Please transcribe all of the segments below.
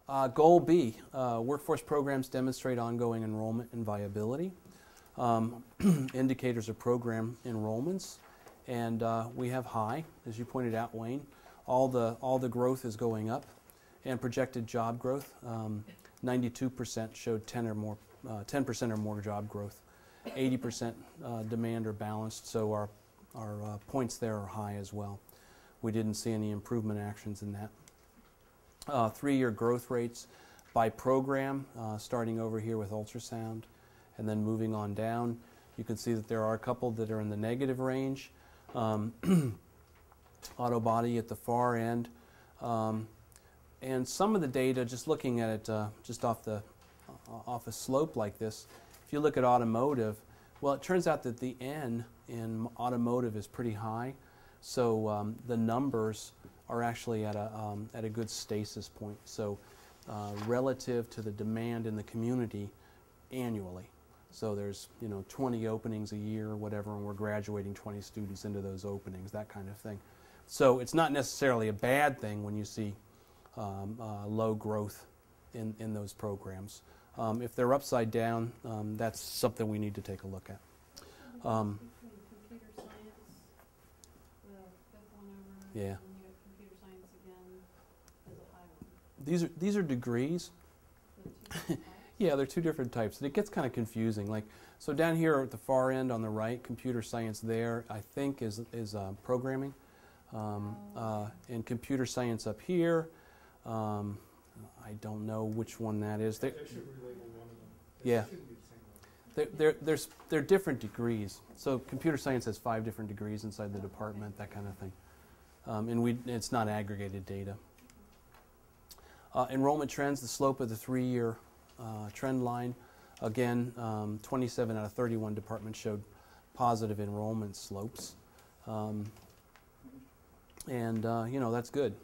Goal B, workforce programs demonstrate ongoing enrollment and viability. Indicators of program enrollments, and we have high, as you pointed out, Wayne. All the growth is going up, and projected job growth. 92% showed 10% or more job growth. 80% demand or balanced, so our points there are high as well. We didn't see any improvement actions in that. 3-year growth rates by program, starting over here with ultrasound and then moving on down. You can see that there are a couple that are in the negative range. Auto body at the far end. And some of the data, just looking at it just off a slope like this, if you look at automotive, well, it turns out that the N in automotive is pretty high. So the numbers are actually at a good stasis point. So relative to the demand in the community annually. So there's 20 openings a year or whatever, and we're graduating 20 students into those openings, that kind of thing. So it's not necessarily a bad thing when you see low growth in those programs. If they're upside down, that's something we need to take a look at. Computer science, the fifth one over. Yeah. And you got computer science again as a high one. These are degrees. Yeah, they're two different types. And it gets kind of confusing. Like, so down here at the far end on the right, computer science there, I think is programming. And computer science up here, I don't know which one that is. They should relabel one of them. Yeah. They're different degrees. So computer science has 5 different degrees inside the department, that kind of thing. And it's not aggregated data. Enrollment trends, the slope of the 3-year trend line. Again, 27 out of 31 departments showed positive enrollment slopes. That's good.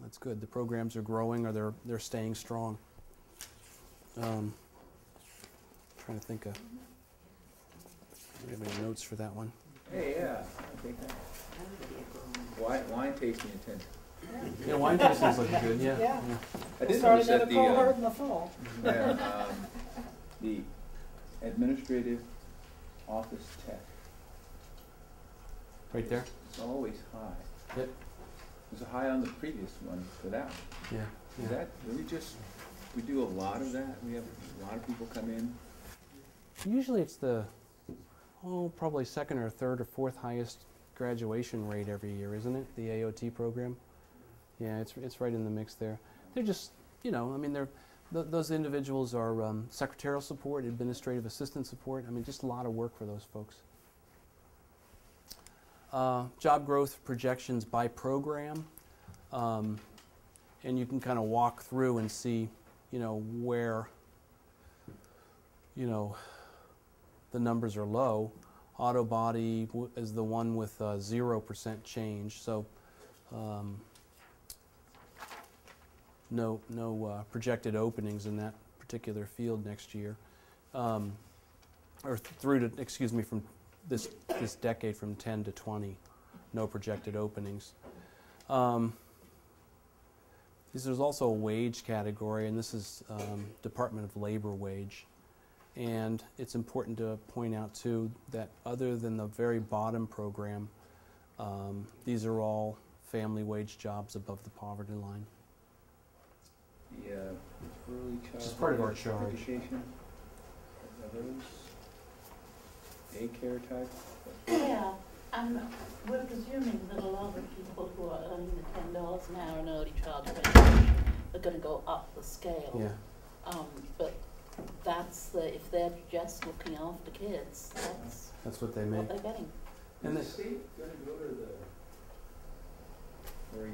That's good. The programs are growing, or they're staying strong. Trying to think of. Do we have any notes for that one? Hey, yeah, I'll take that. Wine tasting intensive. Yeah, wine tasting's looking good. Yeah. Yeah. I did Started notice that in the cohort in the fall. The administrative office tech. Right there. It's always high. Yep. It was high on the previous one for that one. Yeah. Is that we do a lot of that? We have a lot of people come in. Usually it's probably second or third or fourth highest graduation rate every year, isn't it? The AOT program. Yeah, it's right in the mix there. They're just, those individuals are secretarial support, administrative assistant support. I mean, just a lot of work for those folks. Job growth projections by program. And you can kind of walk through and see, where, the numbers are low. Auto body is the one with 0% change. So no projected openings in that particular field next year, from this decade from 10 to 20, no projected openings. There's also a wage category, and this is Department of Labor wage. And it's important to point out, too, that other than the very bottom program, these are all family wage jobs above the poverty line. The early childhood Which is part of our charge. education, are those daycare type? Yeah, and we're presuming that a lot of people who are earning the $10 an hour in early childhood education are going to go up the scale. Yeah. But if they're just looking after kids, that's what they make. What they're getting. And the state going to go to where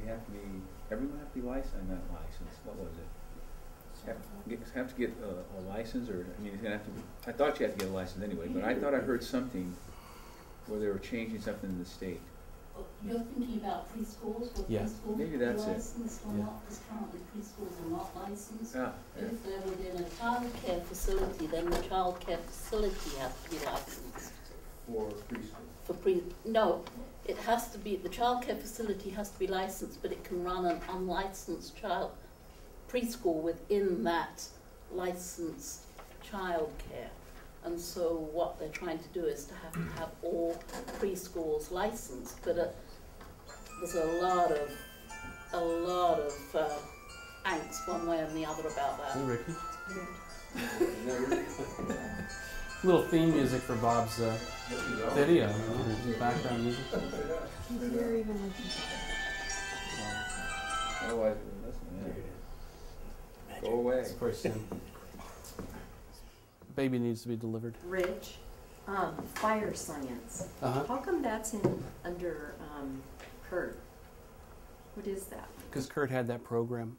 everyone have to be licensed, not licensed, what was it? Have to get a license, or, he's going to have to I thought you had to get a license anyway, but I thought I heard something where they were changing something in the state. You're thinking about preschools? Yeah. Preschools Maybe that's it. Licensed or not, because currently preschools are not licensed. Yeah. If they're within a childcare facility, then the childcare facility has to be licensed. For preschool? No, it has to be, the childcare facility has to be licensed, but it can run an unlicensed preschool within that licensed childcare. And so what they're trying to do is to have all preschools licensed, but there's a lot of angst one way and the other about that. Hey, Ricky. Little theme music for Bob's video, background music. Otherwise, listen, yeah. Go away. It's pretty soon. Baby needs to be delivered. Rich, fire science. Uh-huh. How come that's under Kurt? What is that? Because Kurt had that program.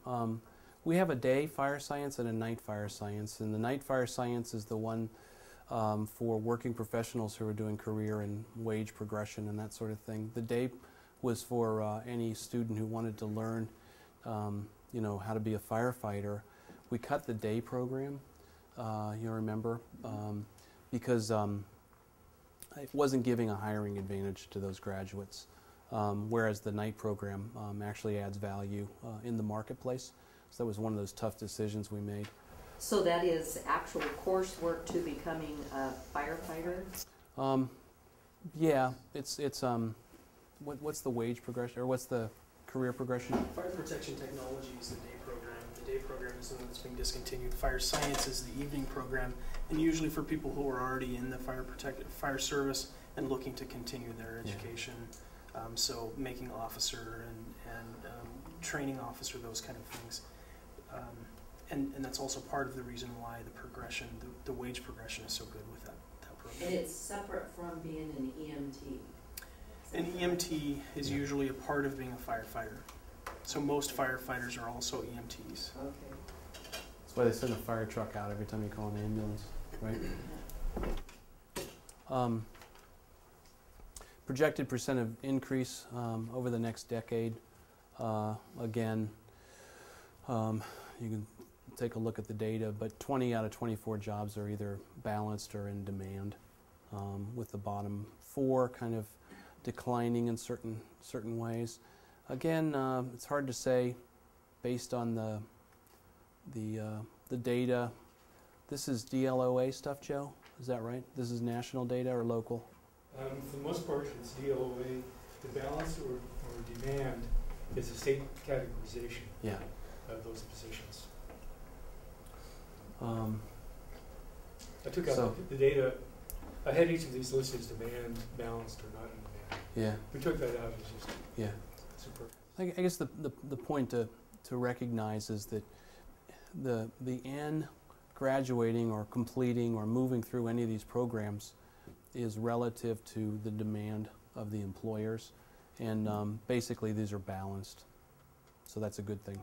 We have a day fire science and a night fire science, and the night fire science is the one for working professionals who are doing career and wage progression and that sort of thing. The day was for any student who wanted to learn, how to be a firefighter. We cut the day program, you remember, because it wasn't giving a hiring advantage to those graduates, whereas the night program actually adds value in the marketplace. So that was one of those tough decisions we made. So that is actual coursework to becoming a firefighter? Yeah, it's what's the wage progression, or what's the career progression? Fire protection technology is the day program. The day program is the one that's being discontinued. Fire science is the evening program, and usually for people who are already in the fire service and looking to continue their education. So making officer and training officer, those kind of things. And that's also part of the reason why the progression, the wage progression is so good with that program. And it's separate from being an EMT? An EMT is usually a part of being a firefighter. So most firefighters are also EMTs. Okay. That's why they send a fire truck out every time you call an ambulance, right? Projected percent of increase over the next decade. Again, you can take a look at the data, but 20 out of 24 jobs are either balanced or in demand, with the bottom 4 kind of declining in certain ways. Again, it's hard to say based on the data. This is DLOA stuff, Joe? Is that right? This is national data or local? For the most part, it's DLOA. The balance or demand is a state categorization of those positions. I took out the data. I had each of these listed as demand, balanced, or not in demand. Yeah. We took that out. It's just super. I guess the point to recognize is that the N graduating or completing or moving through any of these programs is relative to the demand of the employers, and basically these are balanced, so that's a good thing.